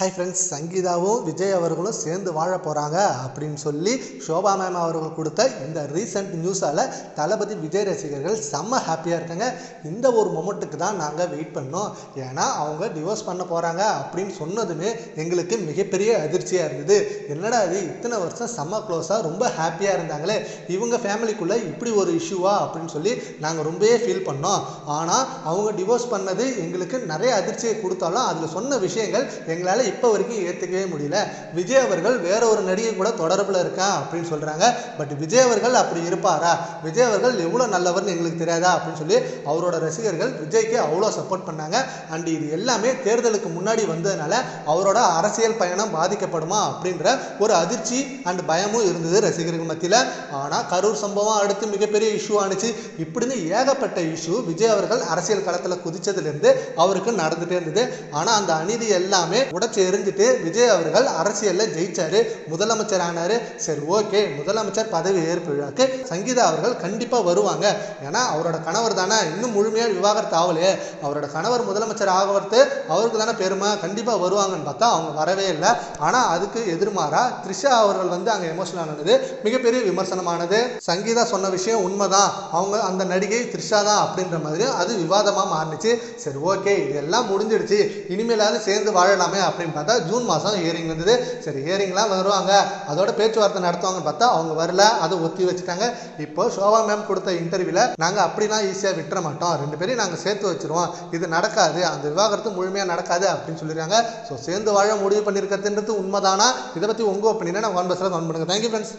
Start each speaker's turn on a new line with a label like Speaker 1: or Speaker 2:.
Speaker 1: Hi friends, சங்கீதாவும் Vijay அவர்களும் சேர்ந்து வாழ போகிறாங்க அப்படின்னு சொல்லி ஷோபா மேம் அவர்கள் கொடுத்த இந்த ரீசெண்ட் நியூஸால் தளபதி விஜய் ரசிகர்கள் செம்ம ஹாப்பியாக இருக்காங்க. இந்த ஒரு மொமெண்ட்டுக்கு தான் நாங்கள் வெயிட் பண்ணோம். ஏன்னா அவங்க டிவோர்ஸ் பண்ண போகிறாங்க அப்படின்னு சொன்னதுமே எங்களுக்கு மிகப்பெரிய அதிர்ச்சியாக இருந்தது. என்னடா அது, இத்தனை வருஷம் செம்ம க்ளோஸாக ரொம்ப ஹாப்பியாக இருந்தாங்களே, இவங்க ஃபேமிலிக்குள்ளே இப்படி ஒரு இஷ்யூவா அப்படின்னு சொல்லி நாங்கள் ரொம்பவே ஃபீல் பண்ணோம். ஆனால் அவங்க டிவோர்ஸ் பண்ணது எங்களுக்கு நிறைய அதிர்ச்சியை கொடுத்தாலும் அதில் சொன்ன விஷயங்கள் எங்களால் இப்போ வரைக்கும் ஏற்றுக்கவே முடியல. விஜய் அவர்கள் வேற ஒரு நடிகை கூட தொடர்பில் இருக்கா அப்படின்னு சொல்கிறாங்க. பட் விஜய் அவர்கள் அப்படி இருப்பாரா? விஜய் அவர்கள் எவ்வளோ நல்லவர்னு எங்களுக்கு தெரியாதா அப்படின்னு சொல்லி அவரோட ரசிகர்கள் விஜய்க்கு அவ்வளோ சப்போர்ட் பண்ணாங்க. அண்ட் இது எல்லாமே தேர்தலுக்கு முன்னாடி வந்ததுனால அவரோட அரசியல் பயணம் பாதிக்கப்படுமா அப்படின்ற ஒரு அதிர்ச்சி அண்ட் பயமும் இருந்தது ரசிகர்கள் மத்தியில். ஆனால் கரூர் சம்பவம் அடுத்து மிகப்பெரிய இஷ்யூ ஆனிச்சு. இப்படின்னு ஏகப்பட்ட இஷ்யூ விஜய் அவர்கள் அரசியல் களத்தில் குதிச்சதுலேருந்து அவருக்கு நடந்துகிட்டே இருந்தது. ஆனால் அந்த அநீதி எல்லாமே உடச்சு எரிஞ்சிட்டு விஜய் அவர்கள் அரசியலில் ஜெயிச்சாரு, முதலமைச்சர் ஆனாரு. சரி, ஓகே, முதலமைச்சர் பதவி ஏற்பு விழாக்கு சங்கீதா அவர்கள் கண்டிப்பாக வருவாங்க. ஏன்னா அவரோட கணவர் தானே, இன்னும் முழுமையாக விவாகரத்து ஆகலையே, அவரோட கணவர் முதலமைச்சர் ஆகிறது அவருக்கு தானே பெருமை, கண்டிப்பாக வருவாங்கன்னு பார்த்தா அவங்க வரவே இல்லை. ஆனால் அதுக்கு எதிர்மாறா த்ரிஷா அவர்கள் அங்கே எமோஷனல் ஆனது மிகப்பெரிய விமர்சனமானது. சங்கீதா சொன்ன விஷயம் உண்மைதான், அவங்க அந்த நடிகை த்ரிஷா தான் அப்படின்ற மாதிரி அது விவாதமாக மாறினுச்சு. சரி, ஓகே, இதெல்லாம் முடிஞ்சிடுச்சு, இனிமேலாவது சேர்ந்து வாழலாமே அப்படின்னு பார்த்தா ஜூன் மாதம் ஹியரிங் வந்தது. சரி, ஹியரிங்லாம் வருவாங்க, அதோட பேச்சுவார்த்தை நடத்துவாங்கன்னு பார்த்தா அவங்க வரல, அதை ஒத்தி வச்சுட்டாங்க. இப்போ ஷோபா மேம் கொடுத்த இன்டர்வியூவில் நாங்கள் அப்படிலாம் ஈஸியாக விட்டுற மாட்டோம், ரெண்டு பேரையும் நாங்கள் சேர்த்து வச்சிருவோம், இது நடக்காது, அந்த விவாகரத்து முழுமையாக நடக்காது அப்படின்னு சொல்லியிருக்காங்க. ஸோ சேர்ந்து வாழ முடிவு பண்ணியிருக்கிறதுன்றது உண்மைதானா? இதை பற்றி உங்கள் ஒப்பீனியனை நான் கமெண்ட் பாக்ஸில் கமெண்ட் பண்ணுங்கள். Thank you friends.